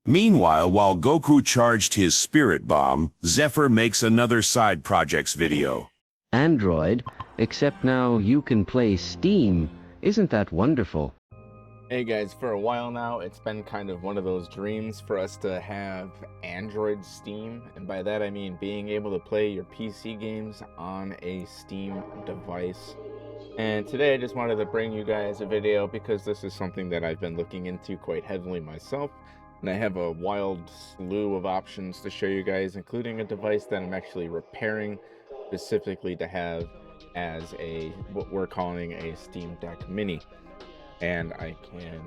Meanwhile, while Goku charged his spirit bomb, Zephyr makes another side projects video. Android, except now you can play Steam. Isn't that wonderful? Hey guys, for a while now, it's been kind of one of those dreams for us to have Android Steam, and by that I mean being able to play your PC games on a Steam device. And today I just wanted to bring you guys a video because this is something that I've been looking into quite heavily myself, and I have a wild slew of options to show you guys, including a device that I'm actually repairing specifically to have as what we're calling a Steam Deck Mini. And I can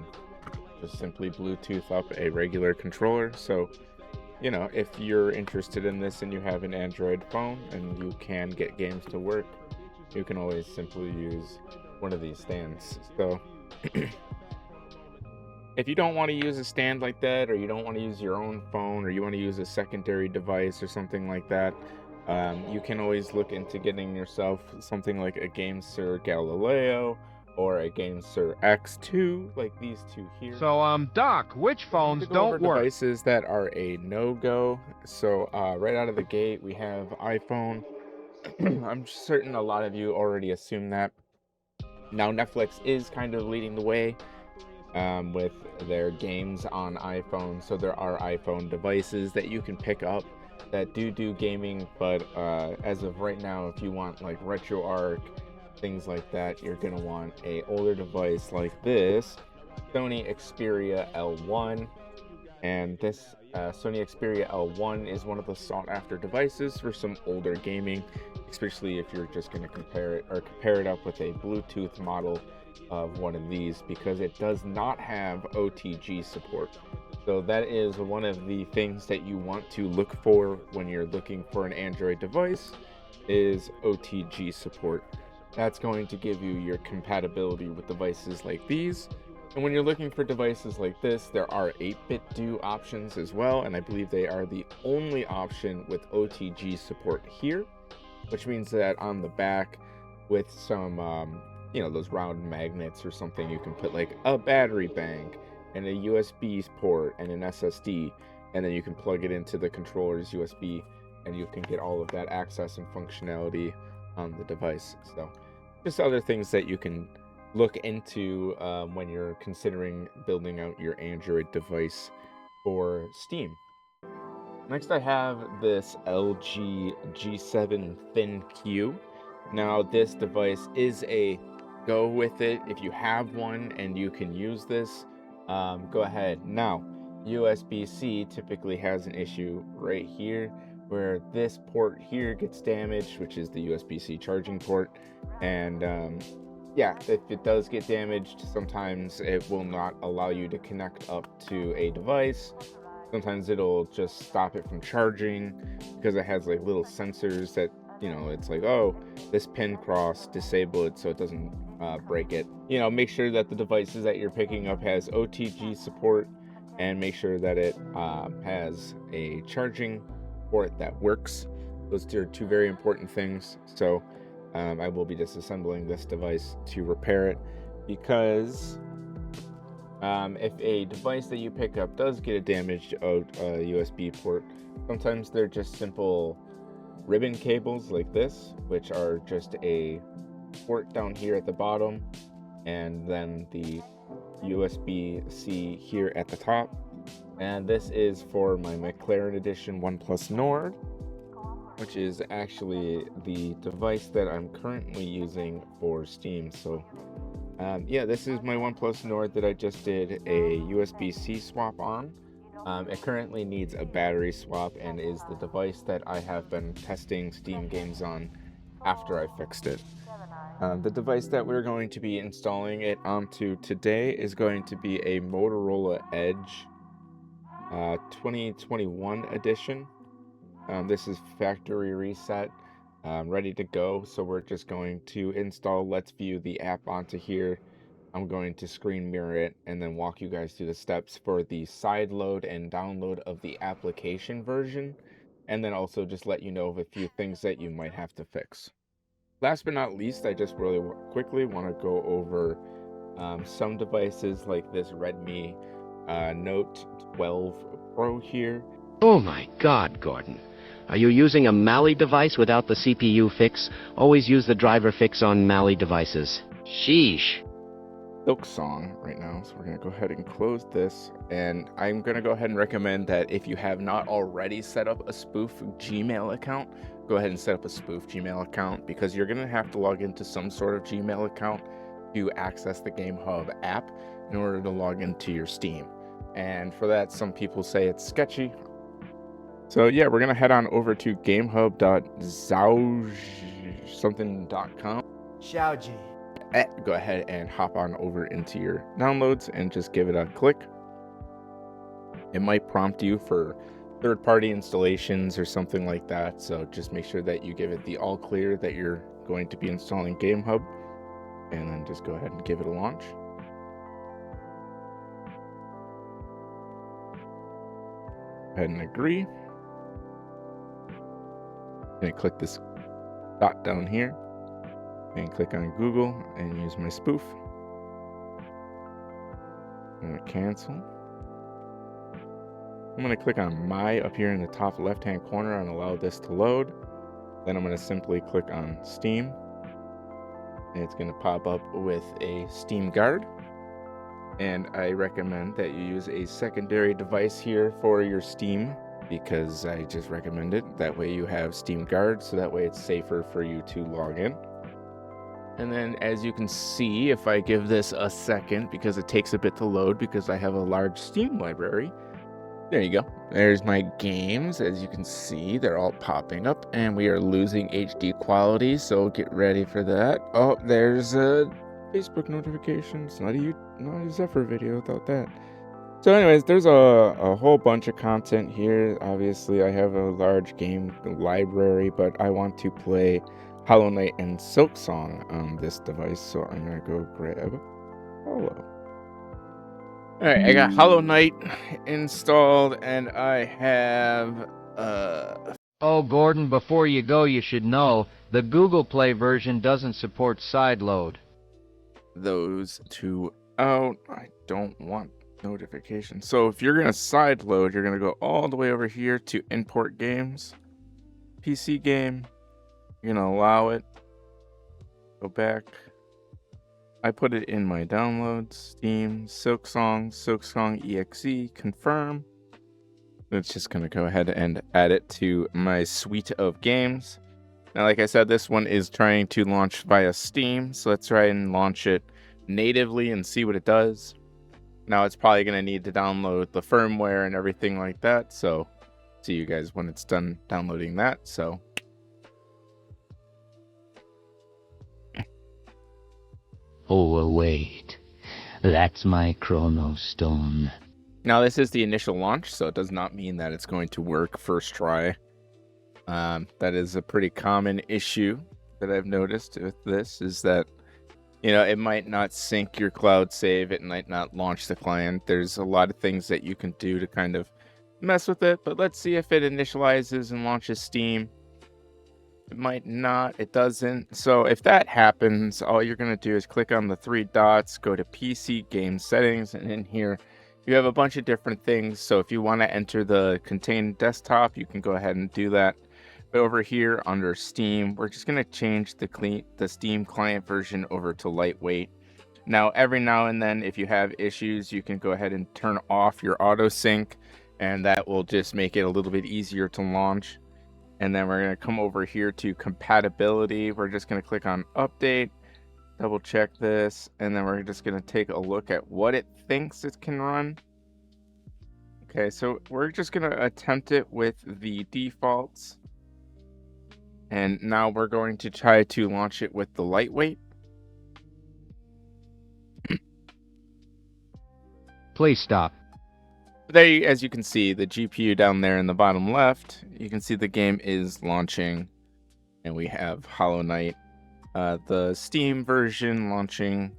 just simply Bluetooth up a regular controller. So, you know, if you're interested in this and you have an Android phone and you can get games to work, you can always simply use one of these stands. So if you don't want to use a stand like that, or you don't want to use your own phone, or you want to use a secondary device or something like that, you can always look into getting yourself something like a GameSir Galileo or a GameSir X2, like these two here. So, Doc, which phones don't work? Devices that are a no-go. So, right out of the gate, we have iPhone. I'm certain a lot of you already assume that. Now, Netflix is kind of leading the way with their games on iPhone. So there are iPhone devices that you can pick up that do gaming, but as of right now, if you want like RetroArch, things like that, you're gonna want a older device like this Sony Xperia L1. And this Sony Xperia L1 is one of the sought after devices for some older gaming, especially if you're just going to compare it up with a Bluetooth model of one of these, because it does not have OTG support. So that is one of the things that you want to look for when you're looking for an Android device, is OTG support. That's going to give you your compatibility with devices like these. And when you're looking for devices like this, there are 8-bit do options as well, and I believe they are the only option with OTG support here, which means that on the back with some, those round magnets or something, you can put like a battery bank and a USB port and an SSD, and then you can plug it into the controller's USB, and you can get all of that access and functionality on the device. So just other things that you can look into when you're considering building out your Android device for Steam. Next, I have this LG G7 ThinQ. Now, this device is a go with it. If you have one and you can use this, go ahead. Now, USB-C typically has an issue right here where this port here gets damaged, which is the USB-C charging port, and yeah, if it does get damaged, sometimes it will not allow you to connect up to a device. Sometimes it'll just stop it from charging because it has like little sensors that, it's like, oh, this pin cross, disable it so it doesn't break it. Make sure that the devices that you're picking up has OTG support, and make sure that it has a charging port that works. Those are two very important things. So I will be disassembling this device to repair it, because if a device that you pick up does get a damaged USB port, sometimes they're just simple ribbon cables like this, which are just a port down here at the bottom, and then the USB-C here at the top. And this is for my McLaren Edition OnePlus Nord, which is actually the device that I'm currently using for Steam. So yeah, this is my OnePlus Nord that I just did a USB-C swap on. It currently needs a battery swap, and is the device that I have been testing Steam games on after I fixed it. The device that we're going to be installing it onto today is going to be a Motorola Edge 2021 edition. This is factory reset, ready to go. So we're just going to install Let's View the app onto here. I'm going to screen mirror it and then walk you guys through the steps for the side load and download of the application version, and then also just let you know of a few things that you might have to fix. Last but not least, I just really quickly want to go over some devices like this Redmi Note 12 Pro here. Oh my God, Gordon. Are you using a Mali device without the CPU fix? Always use the driver fix on Mali devices. Sheesh. Silksong right now, so we're going to go ahead and close this, and I'm going to go ahead and recommend that if you have not already set up a spoof Gmail account, go ahead and set up a spoof Gmail account, because you're going to have to log into some sort of Gmail account to access the GameHub app in order to log into your Steam. And for that, some people say it's sketchy. So yeah, we're going to head on over to gamehub.zauj.com. Xiaoji. Go ahead and hop on over into your downloads and just give it a click. It might prompt you for third-party installations or something like that, so just make sure that you give it the all clear that you're going to be installing GameHub, and then just go ahead and give it a launch. Go ahead and agree. I'm going to click this dot down here and click on Google and use my spoof. I'm going to cancel. I'm going to click on My up here in the top left hand corner and allow this to load. Then I'm going to simply click on Steam, and it's going to pop up with a Steam Guard. And I recommend that you use a secondary device here for your Steam, because I just recommend it. That way you have Steam Guard, so that way it's safer for you to log in. And then, as you can see, if I give this a second, because it takes a bit to load because I have a large Steam library, there you go. There's my games. As you can see, they're all popping up, and we are losing HD quality, so get ready for that. Oh, there's a Facebook notification. It's not a Zephyr video without that. So anyways, there's a whole bunch of content here. Obviously, I have a large game library, but I want to play Hollow Knight and Silksong on this device, so I'm gonna go grab Hollow. Alright, I got Hollow Knight installed, and I have Oh, Gordon, before you go, you should know the Google Play version doesn't support sideload. those two out. I don't want notifications. So if you're gonna sideload, you're gonna go all the way over here to import games, PC game. You're gonna allow it. Go back. I put it in my downloads, Steam, Silksong EXE, confirm. It's just gonna go ahead and add it to my suite of games. Now, like I said, this one is trying to launch via Steam, so let's try and launch it natively and see what it does. Now, it's probably gonna need to download the firmware and everything like that, so see you guys when it's done downloading that. So Oh, wait. That's my Chrono Stone. now this is the initial launch, so it does not mean that it's going to work first try. That is a pretty common issue that I've noticed with this, is that, you know, it might not sync your cloud save, it might not launch the client. There's a lot of things that you can do to kind of mess with it, but let's see if it initializes and launches Steam. It might not, it doesn't. So if that happens, all you're going to do is click on the three dots, go to PC game settings, and in here you have a bunch of different things. So if you want to enter the contain desktop, you can go ahead and do that. But over here under Steam, we're just going to change the Steam client version over to lightweight. Now, every now and then, if you have issues, you can go ahead and turn off your auto sync, and that will just make it a little bit easier to launch. And then we're going to come over here to compatibility. We're just going to click on update, double check this, and then we're just going to take a look at what it thinks it can run. Okay, so we're just going to attempt it with the defaults. And now we're going to try to launch it with the lightweight. Please stop. There, as you can see, the GPU down there in the bottom left, you can see the game is launching, and we have Hollow Knight, the Steam version launching.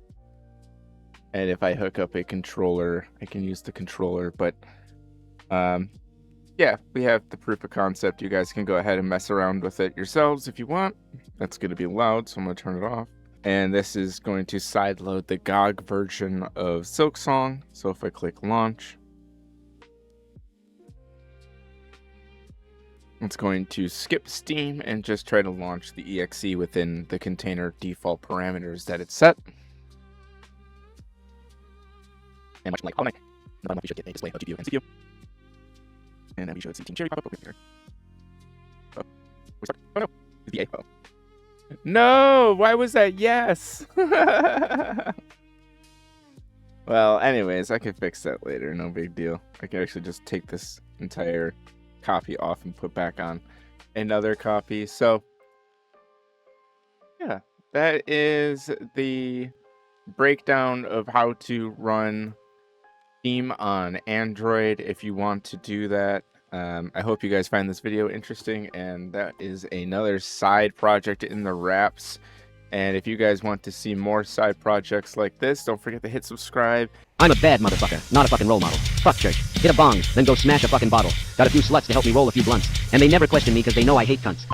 And if I hook up a controller, I can use the controller. But yeah, we have the proof of concept. You guys can go ahead and mess around with it yourselves if you want. That's going to be loud, so I'm going to turn it off. And this is going to sideload the GOG version of Silksong. So if I click launch, It's going to skip Steam and just try to launch the exe within the container default parameters that it's set. And much like Hollow Knight, we should get a display of GPU and CPU. And then we should see Team Cherry pop up over here. Oh, we start. Oh no, the A. Oh. No, why was that yes? Well, anyways, I can fix that later. No big deal. I can actually just take this entire copy off and put back on another copy. So yeah, that is the breakdown of how to run Steam on Android if you want to do that. I hope you guys find this video interesting, and that is another side project in the wraps. And if you guys want to see more side projects like this, don't forget to hit subscribe. I'm a bad motherfucker, not a fucking role model. Fuck church. Hit a bong, then go smash a fucking bottle. Got a few sluts to help me roll a few blunts. And they never question me because they know I hate cunts.